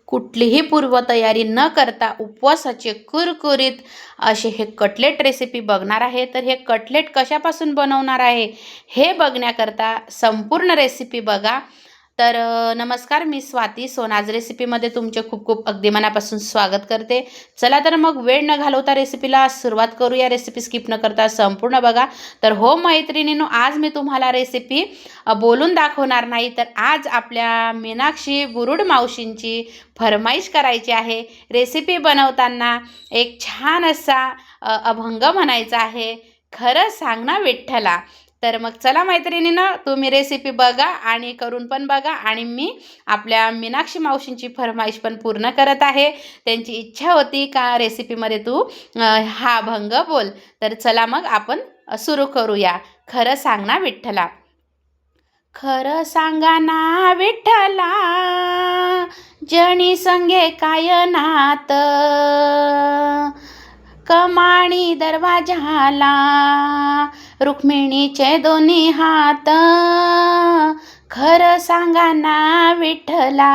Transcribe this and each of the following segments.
कुठलीही पूर्वतयारी न करता उपवासाचे कुरकुरीत असे हे कटलेट रेसिपी बघणार आहे. तर हे कटलेट कशापासून बनवणार आहे हे बघण्याकरता संपूर्ण रेसिपी बघा. तर नमस्कार, मी स्वाती सोनाज रेसिपीमध्ये तुमचे खूप खूप अगदी मनापासून स्वागत करते. चला तर मग वेळ न घालवता रेसिपीला सुरुवात करूया. रेसिपी स्किप न करता संपूर्ण बघा. तर हो मैत्रिणींनो, आज मी तुम्हाला रेसिपी बोलून दाखवणार नाही, तर आज आपल्या मीनाक्षी बुरुड मावशींची फरमाईश करायची आहे. रेसिपी बनवताना एक छान असा अभंग म्हणायचा आहे, खरं सांग ना विठ्ठला. तर मग चला मैत्रिणींनो, तुम्ही रेसिपी बघा आणि करून पण बघा. आणि मी आपल्या मीनाक्षी मावशींची फरमाईश पण पूर्ण करत आहे. त्यांची इच्छा होती का रेसिपीमध्ये तू हा अभंग बोल. तर चला मग आपण सुरू करूया. खरं सांग ना विठ्ठला. खरं सांगा ना विठ्ठला, जणी संगे काय नात, कमाणी दरवाजाला रुक्मिणीचे दोन्ही हात. खरं सांगा ना विठ्ठला,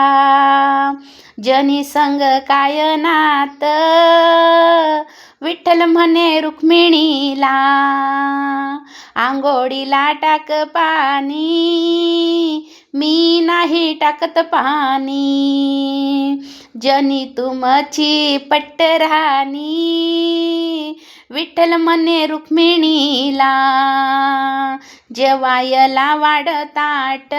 जनी संग काय नात, विठ्ठल म्हणे रुक्मिणीला, आंघोळीला टाक पाणी, मी नाही टाकत पाणी, जनी तुमची पट्टराणी, विठ्ठल म्हणे रुक्मिणीला, जेवायला वाढताट,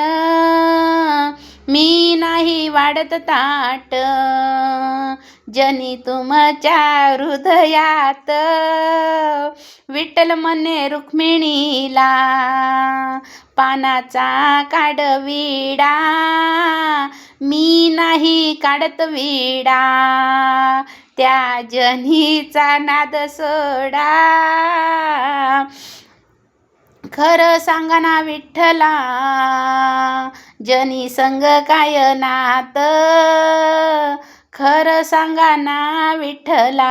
मी नाही वाढत ताट, जनी तुमच्या हृदयात, विठ्ठल म्हणे रुक्मिणीला, पानाचा काढ विडा, मी नाही काढत विडा, त्या जनीचा नाद सोडा. खरं सांगा ना विठ्ठला, जनी संग काय नात, खरं सांगा ना विठ्ठला,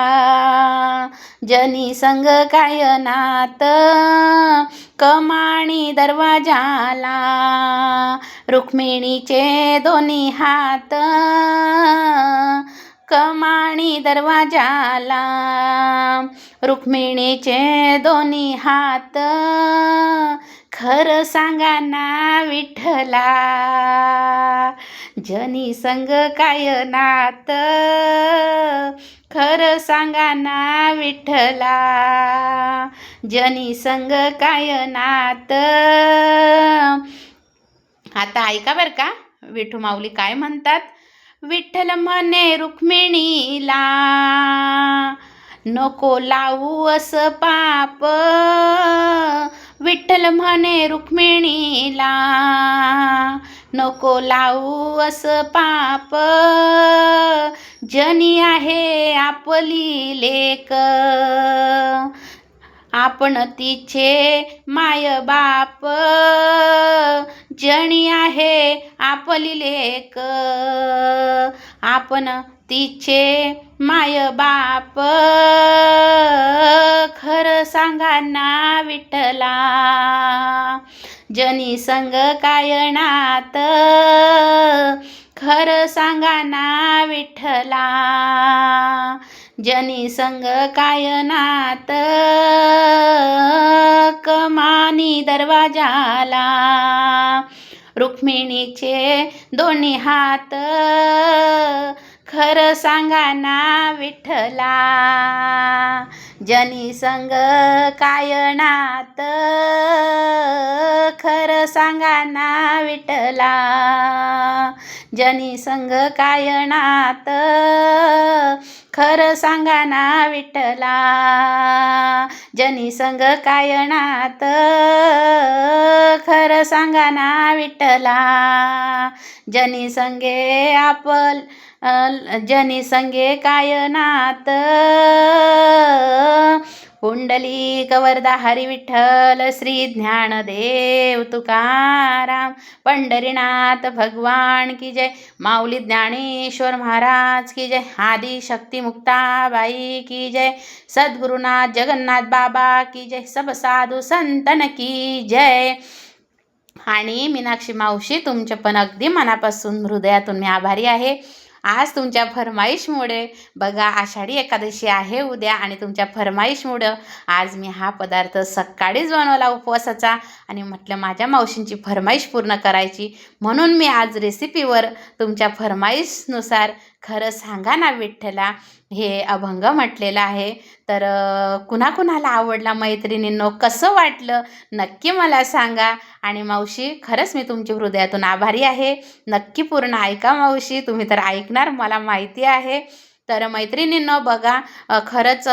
जनी संग काय नात, कमाणी दरवाजाला रुक्मिणीचे दोन्ही हात, कमाणी दरवाजाला रुक्मिणीचे दोन्ही हात. खरं सांगा ना विठ्ठला, जनी संग काय नात, खरं सांगा ना विठ्ठला, जनी संग काय नात. आता ऐका बरं का, विठू माऊली काय म्हणतात. विठ्ठल म्हणे रुक्मिणीला, नको लावू असं पाप, विठ्ठल म्हणे रुक्मिणीला, नको लावू असं पाप, जनी आहे आपली लेक, आपण तिचे माय बाप, जणी आहे आपली लेक, आपण तिचे माय बाप. खरं सांगा ना विठ्ठला, जनी संग काय नात, खरं सांगा ना विठ्ठला, जनी संग काय नात, कमानी दरवाजाला रुक्मिणीचे दोन्ही हात. खरं सांगा ना विठ्ठला, जनी संग काय नात, खरं सांगा ना विठ्ठला, जनी संग काय नात, खरं सांगा ना विठ्ठला, जनी संग काय नात, खरं सांगा ना विठ्ठला, जनी संगे जनी संगे काय नात. पुंडलिक वरदा हरी विठ्ठल, श्री ज्ञानदेव तुकाराम, पंढरीनाथ भगवान की जय, माऊली ज्ञानेश्वर महाराज की जय, आदि शक्ती मुक्ताबाई की जय, सद्गुरुनाथ जगन्नाथ बाबा की जय, सब साधू संतन की जय. आणि मीनाक्षी मावशी तुमच्या पण अगदी मनापासून हृदयातून मी आभारी आहे. आज तुमच्या फरमाईशमुळे बघा आषाढी एकादशी आहे उद्या आणि तुमच्या फरमाईशमुळं आज मी हा पदार्थ सकाळीच बनवला उपवासाचा आणि म्हटलं माझ्या मावशींची फरमाईश पूर्ण करायची म्हणून मी आज रेसिपीवर तुमच्या फरमाईशनुसार खरं सांगा ना विठ्ठला हे अभंग म्हटलेलं आहे. तर कुणाकुणाला आवडला मैत्रिणींनो, कसं वाटलं नक्की मला सांगा. आणि मावशी खरंच मी तुमची हृदयातून आभारी आहे. नक्की पूर्ण ऐका मावशी, तुम्ही तर ऐकणार मला माहिती आहे. तर मैत्रिणींनो बघा खरंच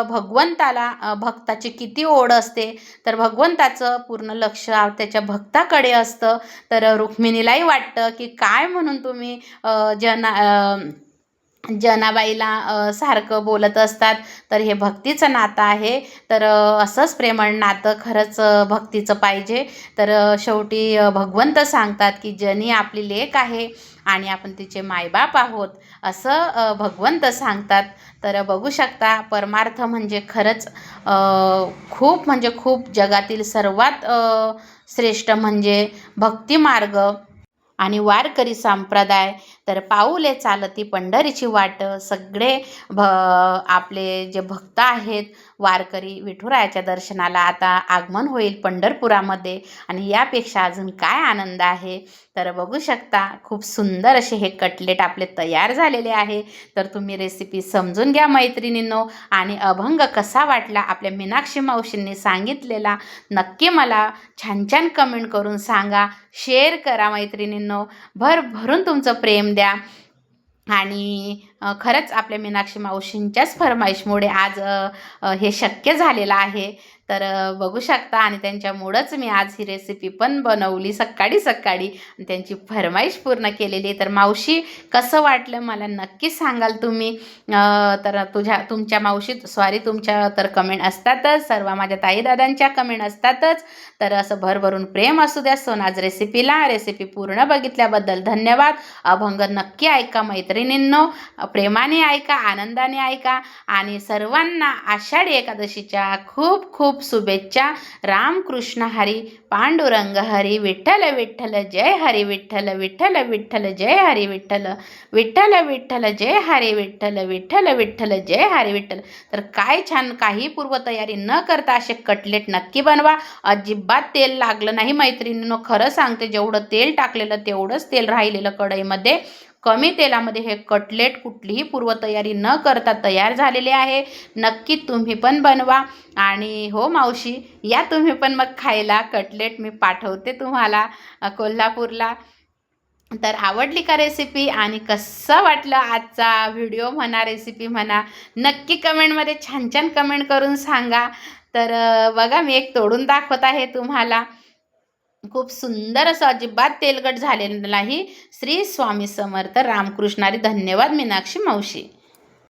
भगवंताला भक्ताची किती ओढ असते. तर भगवंताचं पूर्ण लक्ष त्याच्या भक्ताकडे असतं. तर रुक्मिणीलाही वाटतं की काय म्हणून तुम्ही जनाबाईला सारखं बोलत असतात. तर हे भक्तीचं नातं आहे. तर असंच प्रेमळ नातं खरंच भक्तीचं पाहिजे. तर शेवटी भगवंत सांगतात की जनी आपली लेक आहे आणि आपण तिचे मायबाप आहोत असं भगवंत सांगतात. तर बघू शकता परमार्थ म्हणजे खरंच खूप म्हणजे खूप जगातील सर्वात श्रेष्ठ म्हणजे भक्तिमार्ग आणि वारकरी संप्रदाय. तर पाऊले चालती पंढरीची वाट. सगळे आपले जे भक्त आहेत वारकरी विठुरायाच्या दर्शनाला आता आगमन होईल पंढरपुरामध्ये आणि यापेक्षा अजून काय आनंद आहे. तर बघू शकता खूप सुंदर असे हे कटलेट आपले तयार झालेले आहे. तर तुम्ही रेसिपी समजून घ्या मैत्रिणींनो. आणि अभंग कसा वाटला आपल्या मीनाक्षी मावशींनी सांगितलेला नक्की मला छान छान कमेंट करून सांगा. शेअर करा मैत्रिणींनो, भरभरून तुमचं प्रेम द्या. आणि खरंच आपल्या मीनाक्षी मावशींच्याच फरमाईशमुळे आज हे शक्य झालेलं आहे. तर बघू शकता आणि त्यांच्यामुळंच मी आज ही रेसिपी पण बनवली सकाळी सकाळी आणि त्यांची फरमाईश पूर्ण केलेली. तर मावशी कसं वाटलं मला नक्की सांगाल तुम्ही. तर तुमच्या मावशी तुमच्या तर कमेंट असतातच, सर्व माझ्या ताईदादांच्या कमेंट असतातच. तर असं भरभरून प्रेम असू द्या सोनाज रेसिपीला. रेसिपी पूर्ण बघितल्याबद्दल धन्यवाद. अभंग नक्की ऐका मैत्रिणींनो, प्रेमाने ऐका, आनंदाने ऐका. आणि सर्वांना आषाढी एकादशीच्या खूप खूप शुभेच्छा. रामकृष्ण हरी, पांडुरंग हरी, विठ्ठल विठ्ठल जय हरी विठ्ठल, विठ्ठल विठ्ठल जय हरी विठ्ठल, विठ्ठल विठ्ठल जय हरी विठ्ठल, विठ्ठल विठ्ठल जय हरी विठ्ठल. तर काय छान, काही पूर्वतयारी न करता असे कटलेट नक्की बनवा. अजिबात तेल लागलं नाही मैत्रिणींनो, खरं सांगते. जेवढं तेल टाकलेलं तेवढंच तेल राहिलेलं कढईमध्ये. कमी तेलामध्ये हे कटलेट कुठलीही पूर्वतयारी न करता तयार झालेले आहे. नक्की तुम्ही पण बनवा. आणि हो मावशी या तुम्ही पण मग खायला. कटलेट मी पाठवते तुम्हाला कोल्हापूरला. तर आवडली का रेसिपी आणि कसं वाटलं आजचा व्हिडिओ म्हणा, रेसिपी म्हणा, नक्की कमेंटमध्ये छान छान कमेंट करून सांगा. तर बघा मी एक तोडून दाखवत आहे तुम्हाला. खूप सुंदर असं, अजिबात तेलकट झालेलं नाही. श्री स्वामी समर्थ, रामकृष्णारी. धन्यवाद मीनाक्षी मावशी.